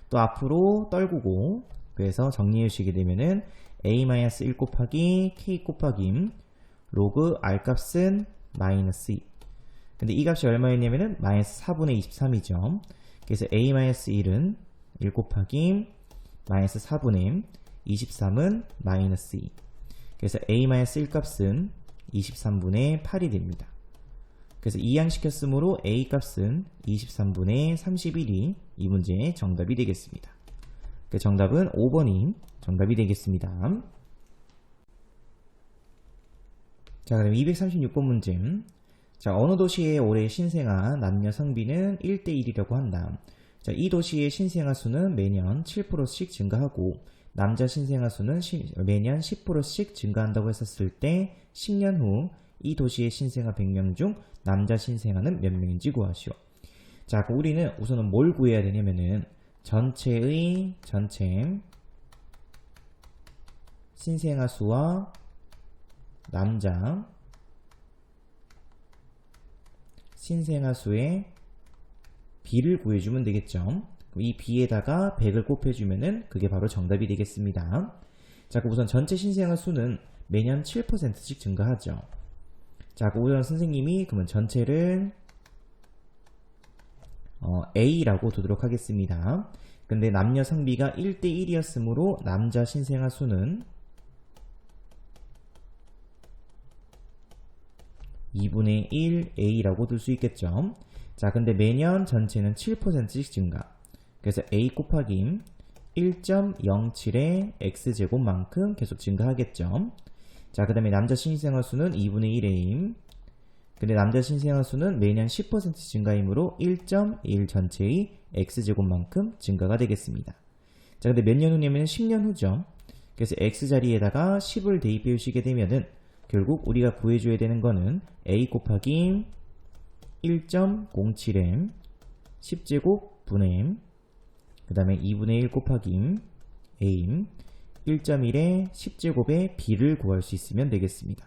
또 앞으로 떨구고 그래서 정리해 주시게 되면은 A-1 곱하기 K 곱하기 로그 R 값은 마이너스 2. 근데 이 값이 얼마였냐면은 마이너스 4분의 23이죠. 그래서 A-1은 1 곱하기 마이너스 4분의 23은 마이너스 2. 그래서 A-1 값은 23분의 8이 됩니다. 그래서 이항시켰으므로 A 값은 23분의 31이 이 문제의 정답이 되겠습니다. 그 정답은 5번이 정답이 되겠습니다. 자, 그럼 236번 문제. 자, 어느 도시의 올해 신생아 남녀 성비는 1대1이라고 한다. 자, 이 도시의 신생아 수는 매년 7%씩 증가하고 남자 신생아 수는 매년 10%씩 증가한다고 했었을 때 10년 후 이 도시의 신생아 100명 중 남자 신생아는 몇 명인지 구하시오. 자, 우리는 우선은 뭘 구해야 되냐면은 전체 신생아 수와 남자 신생아 수의 비를 구해주면 되겠죠. 이 비에다가 100을 곱해주면은 그게 바로 정답이 되겠습니다. 자, 우선 전체 신생아 수는 매년 7%씩 증가하죠. 자, 우선 선생님이 그러면 전체를 A라고 두도록 하겠습니다. 근데 남녀 성비가 1대1이었으므로 남자 신생아 수는 2분의 1 A라고 둘 수 있겠죠. 자, 근데 매년 전체는 7%씩 증가. 그래서 A 곱하기 1.07의 X제곱만큼 계속 증가하겠죠. 자, 그 다음에 남자 신생아 수는 2분의 1A. 근데 남자 신생아 수는 매년 10% 증가이므로 1.1 전체의 X제곱만큼 증가가 되겠습니다. 자, 근데 몇 년 후냐면 10년 후죠. 그래서 X 자리에다가 10을 대입해 주시게 되면은 결국 우리가 구해줘야 되는 거는 A 곱하기 1.07M 10제곱 분의 M 그 다음에 2분의 1 곱하기 A 1.1의 10제곱의 B를 구할 수 있으면 되겠습니다.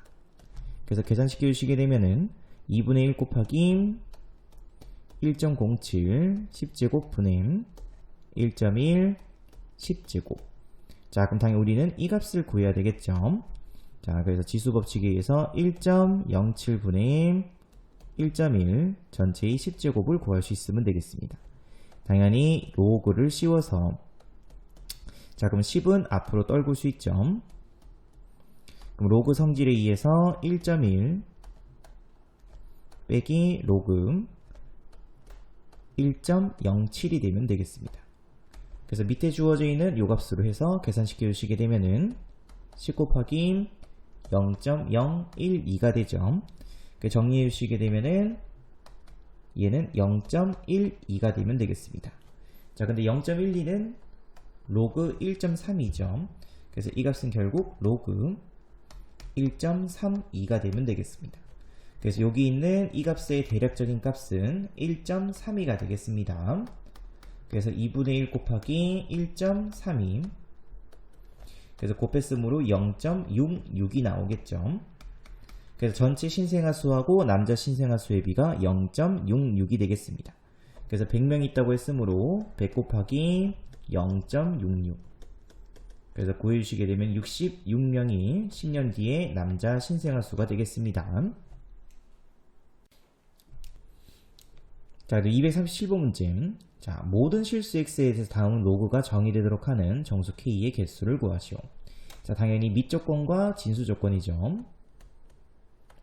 그래서 계산시켜 주시게 되면은 2분의 1 곱하기 1.07 10제곱 분의 M 1.1 10제곱. 자, 그럼 당연히 우리는 이 값을 구해야 되겠죠. 자, 그래서 지수법칙에 의해서 1.07분의 1.1 전체의 10제곱을 구할 수 있으면 되겠습니다. 당연히 로그를 씌워서, 자 그럼 10은 앞으로 떨굴 수 있죠. 그럼 로그 성질에 의해서 1.1 빼기 로그 1.07이 되면 되겠습니다. 그래서 밑에 주어져 있는 요 값으로 해서 계산시켜 주시게 되면은 10 곱하기 0.012가 되죠. 정리해 주시게 되면은 얘는 0.12가 되면 되겠습니다. 자 근데 0.12는 로그 1.3이죠. 그래서 이 값은 결국 로그 1.32가 되면 되겠습니다. 그래서 여기 있는 이 값의 대략적인 값은 1.32가 되겠습니다. 그래서 2분의 1 곱하기 1.32, 그래서 곱했으므로 0.66이 나오겠죠. 그래서 전체 신생아수하고 남자 신생아수의 비가 0.66이 되겠습니다. 그래서 100명 있다고 했으므로 100 곱하기 0.66, 그래서 구해주시게 되면 66명이 10년 뒤에 남자 신생아수가 되겠습니다. 자, 237번 문제. 자, 모든 실수 x에 대해서 다음 로그가 정의되도록 하는 정수 k의 개수를 구하시오. 자, 당연히 밑조건과 진수조건이죠.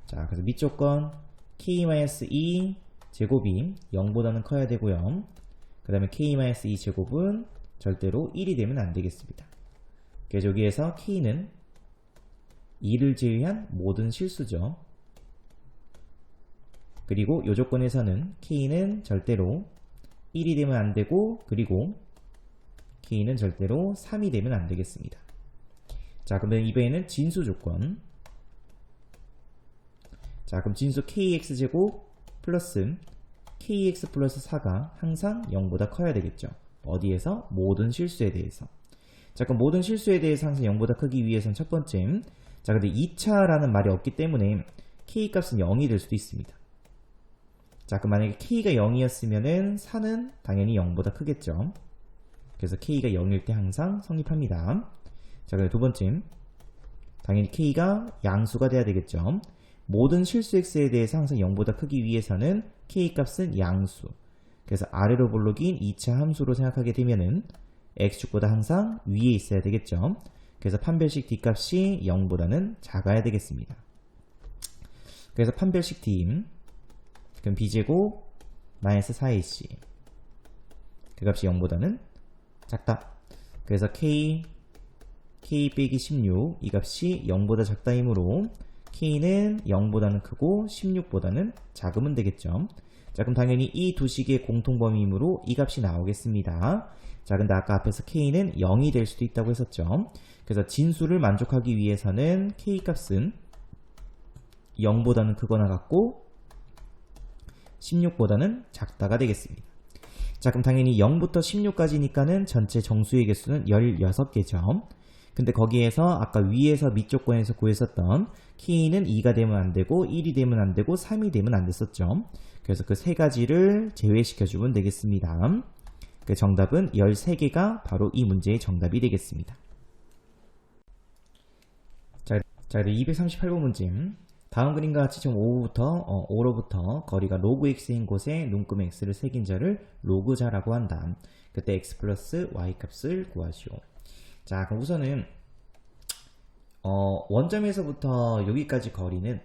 자, 그래서 밑조건 k-2 제곱이 0보다는 커야 되고요. 그 다음에 k-2 제곱은 절대로 1이 되면 안 되겠습니다. 그래서 여기에서 k는 2를 제외한 모든 실수죠. 그리고 이 조건에서는 k는 절대로 1이 되면 안 되고, 그리고 k는 절대로 3이 되면 안 되겠습니다. 자, 그러면 이번에는 진수 조건. 자, 그럼 진수 kx제곱 플러스 kx 플러스 4가 항상 0보다 커야 되겠죠. 어디에서? 모든 실수에 대해서. 자, 그럼 모든 실수에 대해서 항상 0보다 크기 위해서는 첫 번째, 자, 근데 2차라는 말이 없기 때문에 k 값은 0이 될 수도 있습니다. 자, 그럼 만약에 k가 0이었으면은 4는 당연히 0보다 크겠죠. 그래서 k가 0일 때 항상 성립합니다. 자, 그럼 두 번째, 당연히 k가 양수가 돼야 되겠죠. 모든 실수 x에 대해서 항상 0보다 크기 위해서는 k 값은 양수. 그래서 아래로 볼록인 2차 함수로 생각하게 되면은 x축보다 항상 위에 있어야 되겠죠. 그래서 판별식 d값이 0보다는 작아야 되겠습니다. 그래서 판별식 d, 그럼 b제곱 마이너스 4ac, 그 값이 0보다는 작다. 그래서 k 빼기 16, 이 값이 0보다 작다이므로 k는 0보다는 크고 16보다는 작으면 되겠죠. 자, 그럼 당연히 이 두 식의 공통범위이므로 이 값이 나오겠습니다. 자, 근데 아까 앞에서 k는 0이 될 수도 있다고 했었죠. 그래서 진수를 만족하기 위해서는 k 값은 0보다는 크거나 같고 16보다는 작다가 되겠습니다. 자, 그럼 당연히 0부터 16까지니까는 전체 정수의 개수는 16개죠. 근데 거기에서 아까 위에서 밑조건에서 구했었던 k는 2가 되면 안 되고 1이 되면 안 되고 3이 되면 안 됐었죠. 그래서 그 세 가지를 제외시켜주면 되겠습니다. 그 정답은 13개가 바로 이 문제의 정답이 되겠습니다. 자, 238번 문제. 다음 그림과 같이 점 5로부터 거리가 로그 x인 곳에 눈금 x를 새긴 자를 로그자라고 한다. 그때 x 플러스 y 값을 구하시오. 자, 그럼 우선은 원점에서부터 여기까지 거리는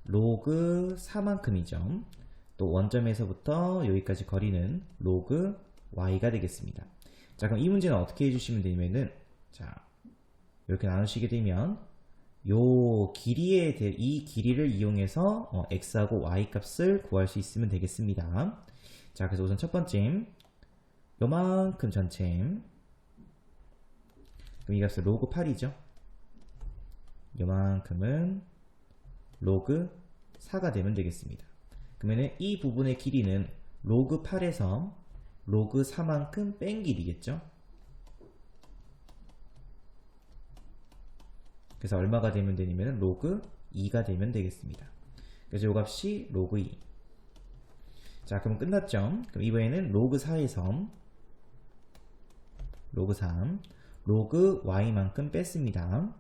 로그 4만큼이죠. 또 원점에서부터 여기까지 거리는 로그 y가 되겠습니다. 자, 그럼 이 문제는 어떻게 해주시면 되냐면은, 자, 이렇게 나누시게 되면 요 길이에 이 길이를 이용해서 x하고 y 값을 구할 수 있으면 되겠습니다. 자, 그래서 우선 첫 번째, 요만큼 전체, 그럼 이 값은 로그 8이죠. 요만큼은 로그 4가 되면 되겠습니다. 그러면 이 부분의 길이는 로그 8에서 로그 4만큼 뺀 길이겠죠. 그래서 얼마가 되면 되냐면 로그 2가 되면 되겠습니다. 그래서 이 값이 로그 2. 자, 그럼 끝났죠. 그럼 이번에는 로그 4에서 로그 3, 로그 y만큼 뺐습니다.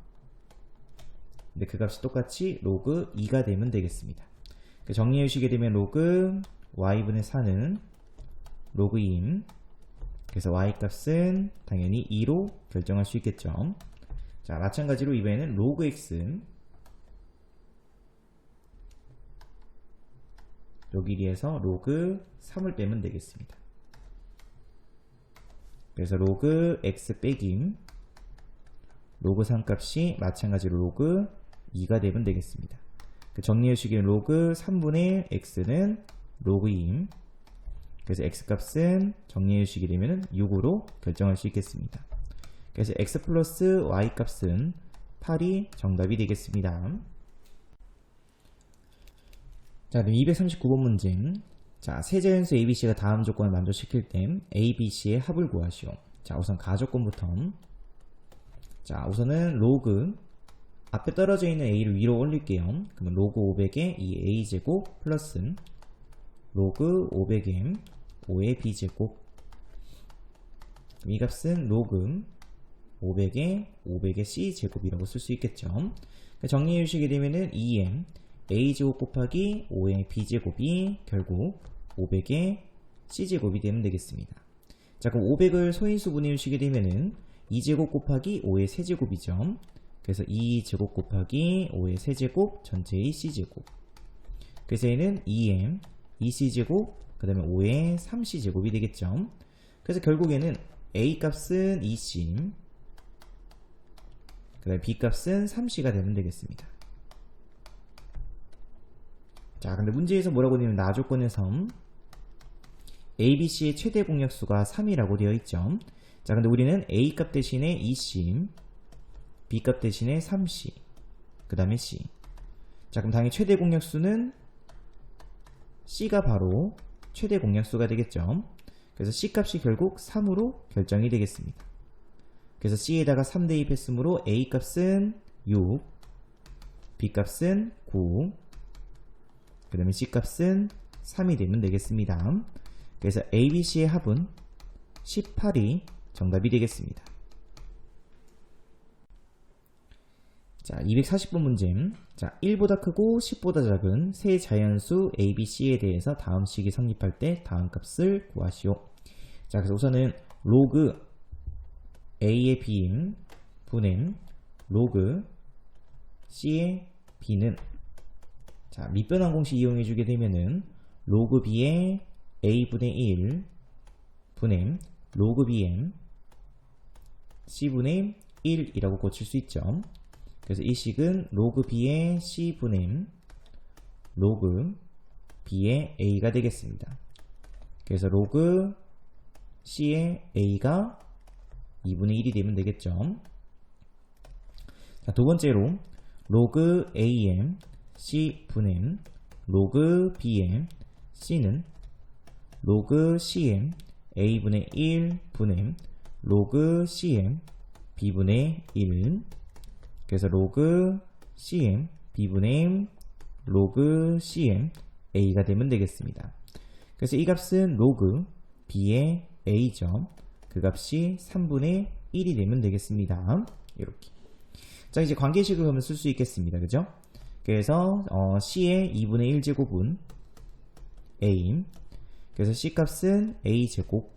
근데 그 값이 똑같이 로그 2가 되면 되겠습니다. 정리해 주시게 되면 로그 y분의 4는 로그 2임. 그래서 y값은 당연히 2로 결정할 수 있겠죠. 자, 마찬가지로 이번에는 로그 x, 여기 뒤에서 로그 3을 빼면 되겠습니다. 그래서 로그 x 빼기 로그 3 값이 마찬가지로 로그 2가 되면 되겠습니다. 그 정리해 주시기는 로그 3분의 x는 로그 2임. 그래서 x 값은 정리해 주시게 되면 6으로 결정할 수 있겠습니다. 그래서 x 플러스 y 값은 8이 정답이 되겠습니다. 자, 그럼 239번 문제. 자, 세 자연수 ABC가 다음 조건을 만족시킬 때 ABC의 합을 구하시오. 자, 우선 가조건부터. 자, 우선은 로그 앞에 떨어져 있는 A를 위로 올릴게요. 그러면 로그 500에 이 A제곱 플러스 로그 500에 5의 B제곱. 이 값은 로그 500에 500의 C제곱이라고 쓸 수 있겠죠. 정리해 주시게 되면은 2의 A제곱 곱하기 5의 B제곱이 결국 500의 C제곱이 되면 되겠습니다. 자, 그럼 500을 소인수 분해해 주시게 되면은 2제곱 곱하기 5의 세제곱이죠. 그래서 2제곱 곱하기 5의 세제곱 전체의 C제곱. 그래서 얘는 2의 2C제곱 그 다음에 5의 3C제곱이 되겠죠. 그래서 결국에는 A 값은 2C 그 다음에 B 값은 3C가 되면 되겠습니다. 자, 근데 문제에서 뭐라고 되냐면 나조건에서 ABC의 최대 공약수가 3이라고 되어 있죠. 자, 근데 우리는 A 값 대신에 2C, B 값 대신에 3C, 그 다음에 C. 자, 그럼 당연히 최대 공약수는 C가 바로 최대 공약수가 되겠죠. 그래서 C 값이 결국 3으로 결정이 되겠습니다. 그래서 C에다가 3 대입했으므로 A 값은 6, B 값은 9, 그 다음에 C 값은 3이 되면 되겠습니다. 그래서 ABC의 합은 18이 정답이 되겠습니다. 자, 240번 문제. 자, 1보다 크고 10보다 작은 세 자연수 ABC에 대해서 다음 식이 성립할 때 다음 값을 구하시오. 자, 그래서 우선은 로그 A의 B인 분의 로그 C의 B는 자, 밑변환 공식 이용해 주게 되면은 로그 B의 A분의 1 분의 로그 B의 C분의 1이라고 고칠 수 있죠. 그래서 이 식은 로그 B의 C분의 로그 B의 A가 되겠습니다. 그래서 로그 C의 A가 2분의 1이 되면 되겠죠. 자, 두 번째로 로그 A의 C분의 로그 B의 C는 로그 C의 A분의 1 분의 로그 C의 B분의 1. 그래서 로그 C의 B분의 로그 C의 A가 되면 되겠습니다. 그래서 이 값은 로그 B의 A죠. 그 값이 3분의 1이 되면 되겠습니다. 이렇게. 자, 이제 관계식을 그러면 쓸 수 있겠습니다. 그죠? 그래서 C의 2분의 1제곱은 A. 그래서 C 값은 A제곱.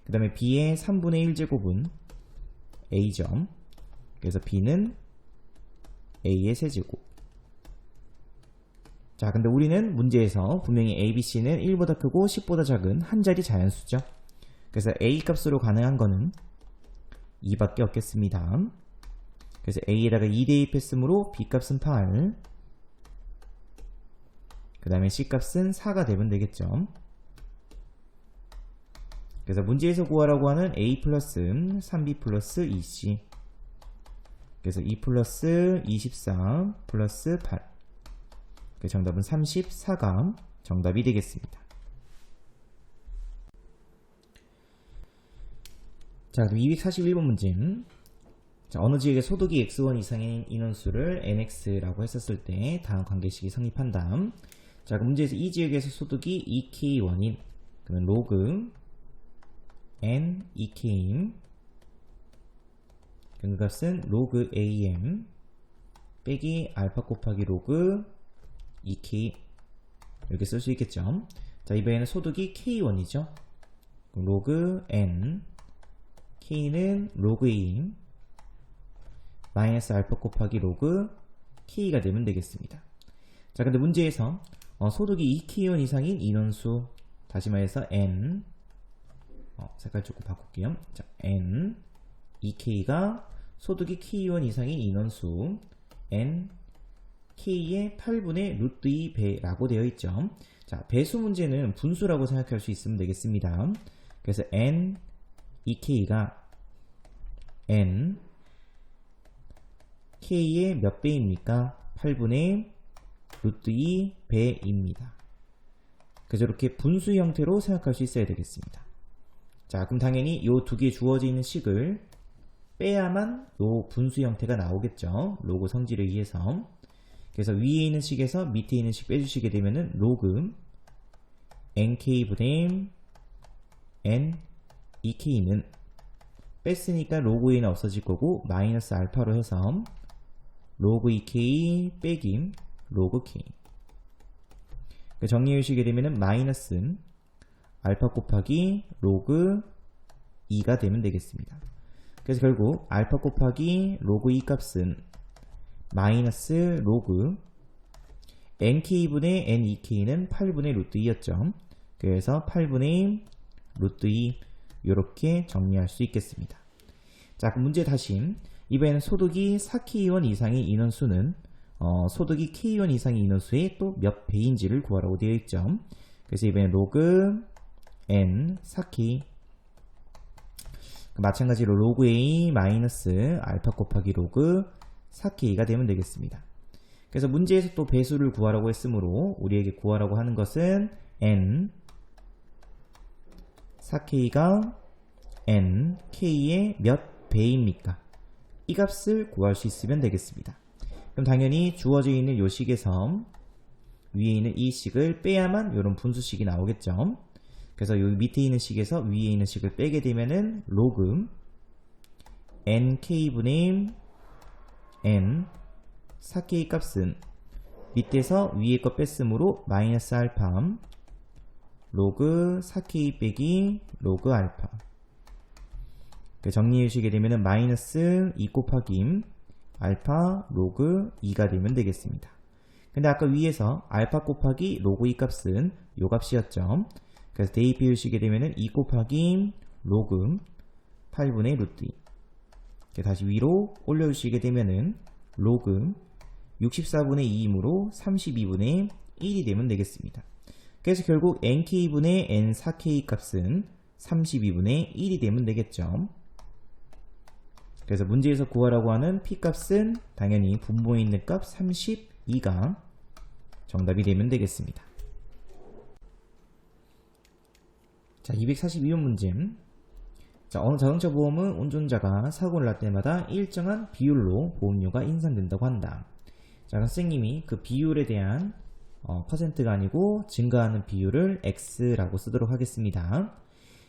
그 다음에 B의 3분의 1제곱은 A점. 그래서 B는 A의 세제곱. 자, 근데 우리는 문제에서 분명히 ABC는 1보다 크고 10보다 작은 한 자리 자연수죠. 그래서 A 값으로 가능한 거는 2밖에 없겠습니다. 그래서 A에다가 2 대입했으므로 B 값은 8, 그 다음에 C 값은 4가 되면 되겠죠. 그래서 문제에서 구하라고 하는 A 플러스 3B 플러스 2C. 그래서 2 플러스 24 플러스 8. 그 정답은 34가 정답이 되겠습니다. 자, 그럼 241번 문제. 자, 어느 지역의 소득이 x1 이상인 인원수를 nx라고 했었을 때 다음 관계식이 성립한다. 자, 그럼 문제에서 이 지역에서 소득이 2k1인 그러면 로그 n 2k인 그 값은 로그 am 빼기 알파 곱하기 로그 2k. 이렇게 쓸 수 있겠죠. 자, 이번에는 소득이 K1이죠. 로그 N, K는 로그 2, 마이너스 알파 곱하기 로그 K가 되면 되겠습니다. 자, 근데 문제에서 소득이 2K1 이상인 인원수, 다시 말해서 N, 색깔 조금 바꿀게요. 자, N, 2K가 소득이 K1 이상인 인원수 N, K의 8분의 루트 2배라고 되어 있죠. 자, 배수 문제는 분수라고 생각할 수 있으면 되겠습니다. 그래서 N, 2K가 N, K의 몇 배입니까? 8분의 루트 2배입니다. 그래서 이렇게 분수 형태로 생각할 수 있어야 되겠습니다. 자, 그럼 당연히 이 두 개 주어져 있는 식을 빼야만 이 분수 형태가 나오겠죠. 로그 성질에 의해서. 그래서 위에 있는 식에서 밑에 있는 식 빼주시게 되면은 로그 nk분의 n 2k는 뺐으니까 로그 2는 없어질 거고 마이너스 알파로 해서 로그 2k 빼기 로그 k. 정리해 주시게 되면은 마이너스 알파 곱하기 로그 2가 되면 되겠습니다. 그래서 결국 알파 곱하기 로그 2 값은 마이너스 로그 nk분의 n2k는 8분의 루트 2였죠. 그래서 8분의 루트 2 이렇게 정리할 수 있겠습니다. 자, 그럼 문제 다시. 이번에는 소득이 4K1 이상의 인원수는 소득이 K1 이상의 인원수의 또 몇 배인지를 구하라고 되어 있죠. 그래서 이번에 로그 n 4K 마찬가지로 로그 a 마이너스 알파 곱하기 로그 4K가 되면 되겠습니다. 그래서 문제에서 또 배수를 구하라고 했으므로 우리에게 구하라고 하는 것은 n 4K가 n K의 몇 배입니까? 이 값을 구할 수 있으면 되겠습니다. 그럼 당연히 주어져 있는 이 식에서 위에 있는 이 식을 빼야만 이런 분수식이 나오겠죠. 그래서 여기 밑에 있는 식에서 위에 있는 식을 빼게 되면은 로그 nk분의 n 4k 값은 밑에서 위에 거 뺐으므로 마이너스 알파 로그 4k 빼기 로그 알파. 정리해 주시게 되면은 마이너스 2 곱하기 알파 로그 2가 되면 되겠습니다. 근데 아까 위에서 알파 곱하기 로그 2 값은 요 값이었죠. 그래서 대입해 주시게 되면은 2 곱하기 로그 8분의 루트 2. 다시 위로 올려주시게 되면은 로그 64분의 2이므로 32분의 1이 되면 되겠습니다. 그래서 결국 nk분의 n 4k 값은 32분의 1이 되면 되겠죠. 그래서 문제에서 구하라고 하는 p 값은 당연히 분모에 있는 값 32가 정답이 되면 되겠습니다. 자, 242번 문제. 자, 어느 자동차 보험은 운전자가 사고를 날 때마다 일정한 비율로 보험료가 인상된다고 한다. 자, 선생님이 그 비율에 대한 퍼센트가 아니고 증가하는 비율을 x라고 쓰도록 하겠습니다.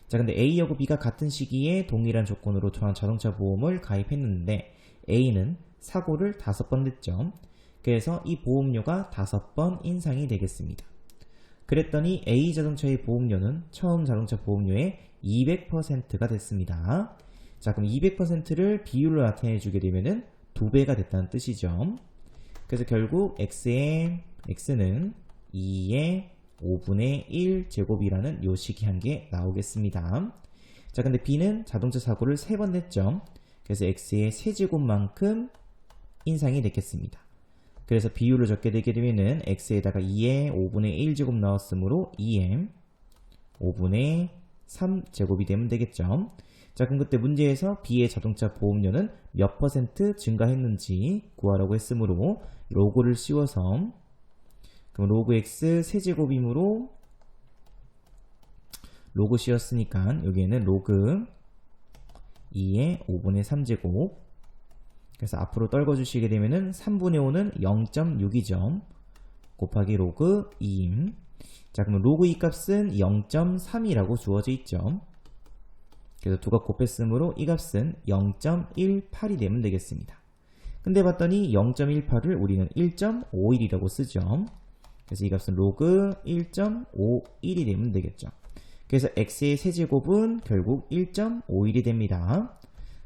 자, 근데 A하고 B가 같은 시기에 동일한 조건으로 자동차 보험을 가입했는데 A는 사고를 5번 냈죠. 그래서 이 보험료가 5번 인상이 되겠습니다. 그랬더니 A 자동차의 보험료는 처음 자동차 보험료의 200%가 됐습니다. 자, 그럼 200%를 비율로 나타내 주게 되면은 2배가 됐다는 뜻이죠. 그래서 결국 x는 2의 5분의 1 제곱이라는 요식이 한 개 나오겠습니다. 자, 근데 B는 자동차 사고를 3번 냈죠. 그래서 x의 세제곱만큼 인상이 됐겠습니다. 그래서 비율을 적게 되게 되면은 x에다가 2의 5분의 1 제곱 나왔으므로 2의 5분의 3 제곱이 되면 되겠죠. 자, 그럼 그때 문제에서 B의 자동차 보험료는 몇 퍼센트 증가했는지 구하라고 했으므로 로그를 씌워서 그럼 로그 x 세제곱이므로 로그 씌웠으니까 여기에는 로그 2의 5분의 3제곱. 그래서 앞으로 떨궈주시게 되면은 3분의 5는 0.6이죠. 곱하기 로그 2. 자, 그러면 로그 2 값은 0.3이라고 주어져 있죠. 그래서 두 값 곱했으므로 이 값은 0.18이 되면 되겠습니다. 근데 봤더니 0.18을 우리는 1.51이라고 쓰죠. 그래서 이 값은 로그 1.51이 되면 되겠죠. 그래서 x의 세제곱은 결국 1.51이 됩니다.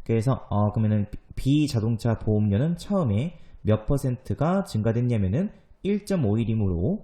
그래서 그러면은 비자동차 보험료는 처음에 몇 퍼센트가 증가됐냐면은 1.51이므로